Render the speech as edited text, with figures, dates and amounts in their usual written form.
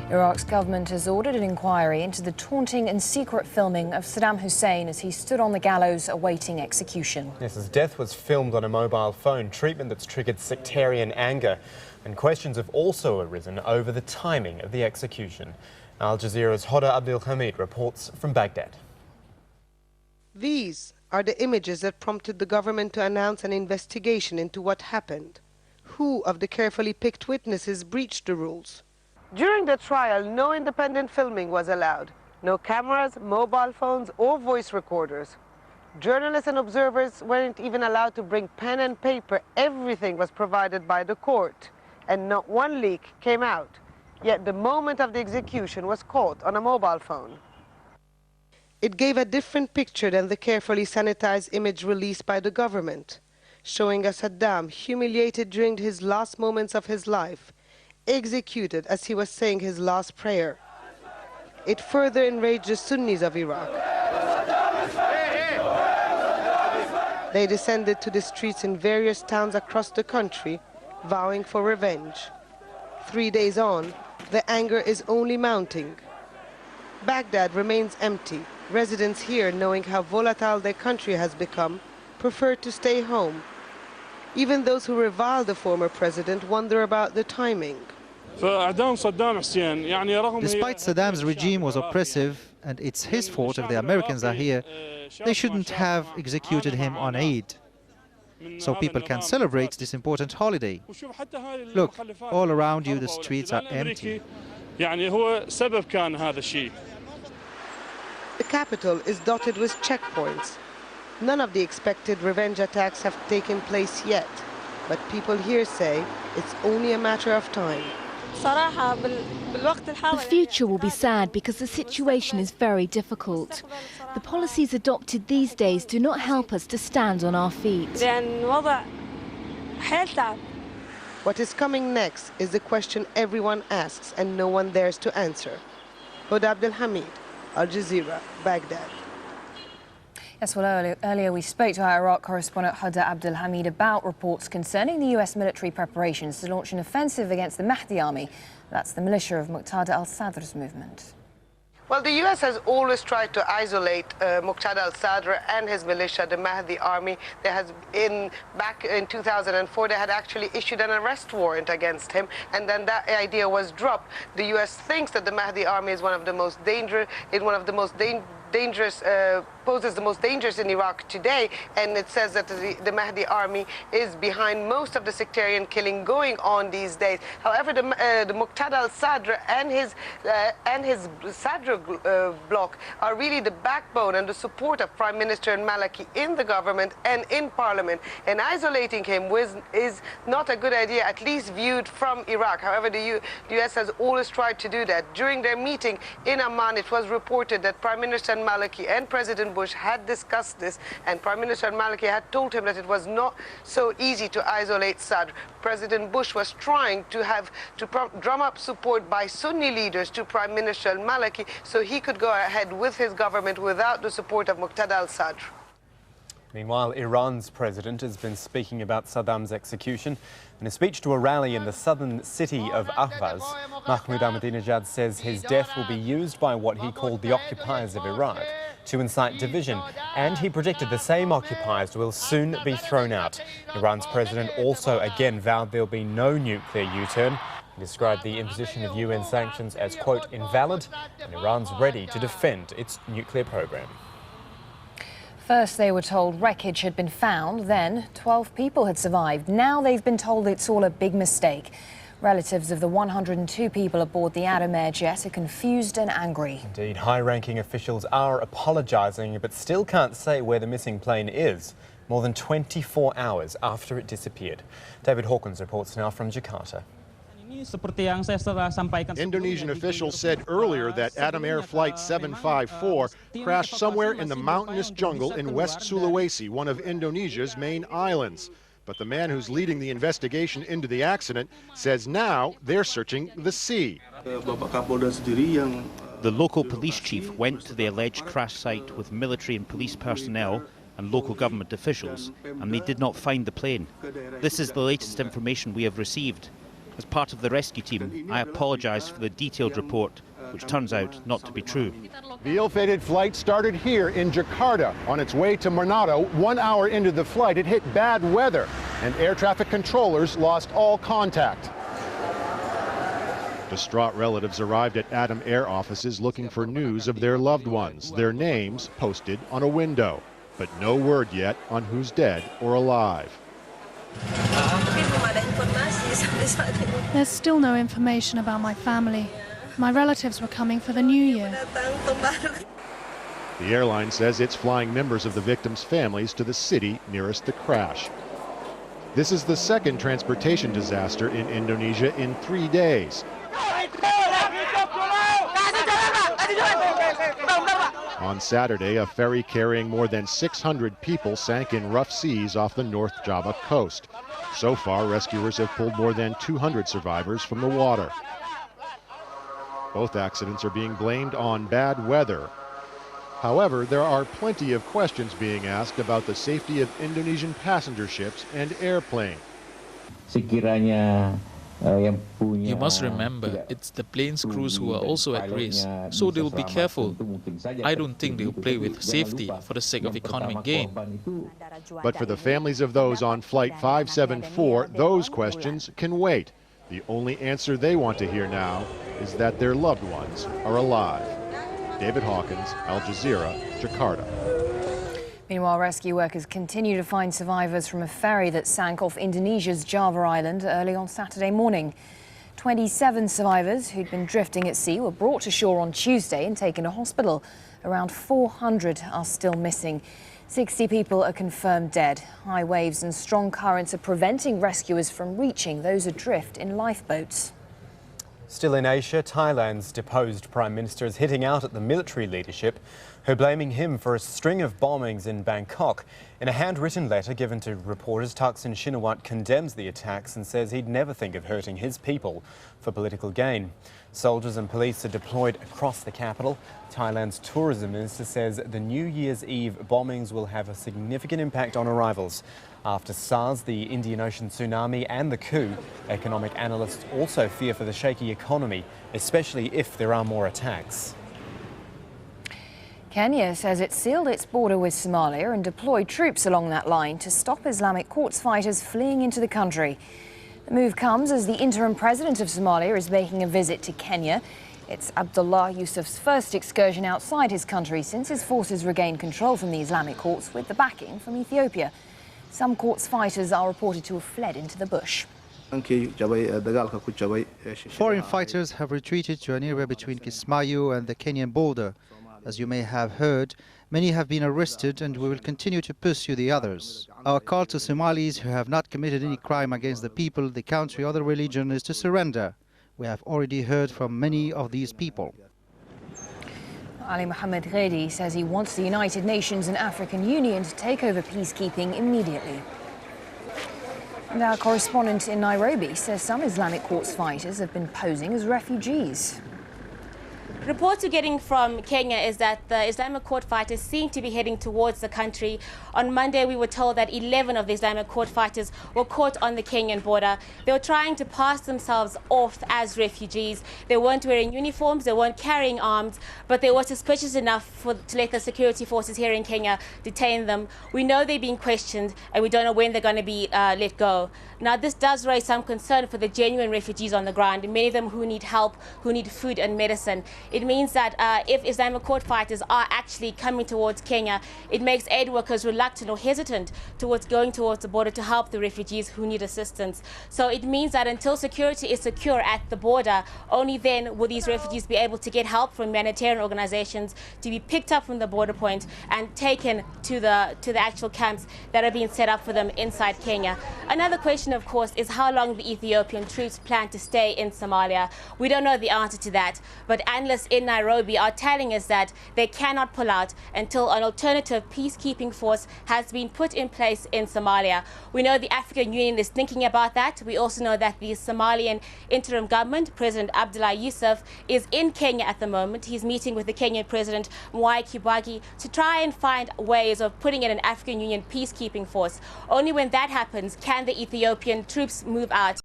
Iraq's government has ordered an inquiry into the taunting and secret filming of Saddam Hussein as he stood on the gallows awaiting execution. Yes, his death was filmed on a mobile phone, treatment that's triggered sectarian anger. And questions have also arisen over the timing of the execution. Al Jazeera's Hoda Abdulhamid reports from Baghdad. These are the images that prompted the government to announce an investigation into what happened. Who of the carefully picked witnesses breached the rules? During the trial, no independent filming was allowed. No cameras, mobile phones, or voice recorders. Journalists and observers weren't even allowed to bring pen and paper. Everything was provided by the court, and not one leak came out. Yet the moment of the execution was caught on a mobile phone. It gave a different picture than the carefully sanitized image released by the government, showing a Saddam humiliated during his last moments of his life, executed as he was saying his last prayer. It further enraged the Sunnis of Iraq. They descended to the streets in various towns across the country, vowing for revenge. 3 days on, the anger is only mounting. Baghdad remains empty. Residents here, knowing how volatile their country has become, prefer to stay home. Even those who revile the former president wonder about the timing. Despite Saddam's regime was oppressive, and it's his fault if the Americans are here, they shouldn't have executed him on Eid. So people can celebrate this important holiday. Look, all around you the streets are empty. The capital is dotted with checkpoints. None of the expected revenge attacks have taken place yet, but people here say it's only a matter of time. The future will be sad because the situation is very difficult. The policies adopted these days do not help us to stand on our feet. What is coming next is the question everyone asks and no one dares to answer. Hoda Abdulhamid, Al Jazeera, Baghdad. Yes, well, earlier we spoke to our Iraq correspondent Hoda Abdulhamid about reports concerning the US military preparations to launch an offensive against the Mahdi army. That's the militia of Muqtada al-Sadr's movement. Well, the US has always tried to isolate Muqtada al-Sadr and his militia, the Mahdi army. Back in 2004, they had actually issued an arrest warrant against him, and then that idea was dropped. The US thinks that the Mahdi army is one of the most dangerous, poses the most dangers in Iraq today, and it says that the Mahdi army is behind most of the sectarian killing going on these days. However, the Muqtada al-Sadr and his Sadr bloc are really the backbone and the support of Prime Minister al-Maliki in the government and in parliament, and isolating him is not a good idea, at least viewed from Iraq. However, the US has always tried to do that. During their meeting in Amman, it was reported that Prime Minister al-Maliki and President Bush had discussed this, and Prime Minister al-Maliki had told him that it was not so easy to isolate Sadr. President Bush was trying to drum up support by Sunni leaders to Prime Minister al-Maliki so he could go ahead with his government without the support of Muqtada al-Sadr. Meanwhile, Iran's president has been speaking about Saddam's execution. In a speech to a rally in the southern city of Ahvaz, Mahmoud Ahmadinejad says his death will be used by what he called the occupiers of Iraq to incite division, and he predicted the same occupiers will soon be thrown out. Iran's president also again vowed there'll be no nuclear U-turn. He described the imposition of UN sanctions as, quote, invalid, and Iran's ready to defend its nuclear program. First, they were told wreckage had been found. Then 12 people had survived. Now they've been told it's all a big mistake. Relatives of the 102 people aboard the Adam Air jet are confused and angry. Indeed, high-ranking officials are apologising, but still can't say where the missing plane is, more than 24 hours after it disappeared. David Hawkins reports now from Jakarta. Indonesian officials said earlier that Adam Air Flight 754 crashed somewhere in the mountainous jungle in West Sulawesi, one of Indonesia's main islands. But the man who's leading the investigation into the accident says now they're searching the sea. The local police chief went to the alleged crash site with military and police personnel and local government officials, and they did not find the plane. This is the latest information we have received. As part of the rescue team, I apologise for the detailed report, which turns out not to be true. The ill-fated flight started here in Jakarta. On its way to Manado, 1 hour into the flight, it hit bad weather, and air traffic controllers lost all contact. Distraught relatives arrived at Adam Air offices looking for news of their loved ones, their names posted on a window, but no word yet on who's dead or alive. There's still no information about my family. My relatives were coming for the New Year. The airline says it's flying members of the victims' families to the city nearest the crash. This is the second transportation disaster in Indonesia in 3 days. On Saturday, a ferry carrying more than 600 people sank in rough seas off the North Java coast. So far, rescuers have pulled more than 200 survivors from the water. Both accidents are being blamed on bad weather. However, there are plenty of questions being asked about the safety of Indonesian passenger ships and airplanes. You must remember, it's the plane's crews who are also at risk, so they'll be careful. I don't think they'll play with safety for the sake of economic gain. But for the families of those on Flight 574, those questions can wait. The only answer they want to hear now is that their loved ones are alive. David Hawkins, Al Jazeera, Jakarta. Meanwhile, rescue workers continue to find survivors from a ferry that sank off Indonesia's Java Island early on Saturday morning. 27 survivors who'd been drifting at sea were brought to shore on Tuesday and taken to hospital. Around 400 are still missing. 60 people are confirmed dead. High waves and strong currents are preventing rescuers from reaching those adrift in lifeboats. Still in Asia, Thailand's deposed Prime Minister is hitting out at the military leadership, who are blaming him for a string of bombings in Bangkok. In a handwritten letter given to reporters, Thaksin Shinawatra condemns the attacks and says he'd never think of hurting his people for political gain. Soldiers and police are deployed across the capital. Thailand's tourism minister says the New Year's Eve bombings will have a significant impact on arrivals. After SARS, the Indian Ocean tsunami and the coup, economic analysts also fear for the shaky economy, especially if there are more attacks. Kenya says it sealed its border with Somalia and deployed troops along that line to stop Islamic Courts fighters fleeing into the country. The move comes as the interim president of Somalia is making a visit to Kenya. It's Abdullah Yusuf's first excursion outside his country since his forces regained control from the Islamic Courts with the backing from Ethiopia. Some Courts fighters are reported to have fled into the bush. Foreign fighters have retreated to an area between Kismayo and the Kenyan border. As you may have heard, many have been arrested and we will continue to pursue the others. Our call to Somalis who have not committed any crime against the people, the country or the religion is to surrender. We have already heard from many of these people. Ali Mohammed Ghedi says he wants the United Nations and African Union to take over peacekeeping immediately. And our correspondent in Nairobi says some Islamic Courts fighters have been posing as refugees. Reports we're getting from Kenya is that the Islamic Court fighters seem to be heading towards the country. On Monday, we were told that 11 of the Islamic Court fighters were caught on the Kenyan border. They were trying to pass themselves off as refugees. They weren't wearing uniforms, they weren't carrying arms, but they were suspicious enough to let the security forces here in Kenya detain them. We know they're being questioned and we don't know when they're going to be let go. Now, this does raise some concern for the genuine refugees on the ground, many of them who need help, who need food and medicine. It means that if Islamic Court fighters are actually coming towards Kenya, it makes aid workers reluctant or hesitant towards going towards the border to help the refugees who need assistance. So it means that until security is secure at the border, only then will these refugees be able to get help from humanitarian organizations to be picked up from the border point and taken to the actual camps that are being set up for them inside Kenya. Another question, of course, is how long the Ethiopian troops plan to stay in Somalia. We don't know the answer to that, but analysts in Nairobi are telling us that they cannot pull out until an alternative peacekeeping force has been put in place in Somalia. We know the African Union is thinking about that. We also know that the Somalian interim government, President Abdullah Yusuf, is in Kenya at the moment. He's meeting with the Kenyan President Mwai Kibaki to try and find ways of putting in an African Union peacekeeping force. Only when that happens can the Ethiopian troops move out.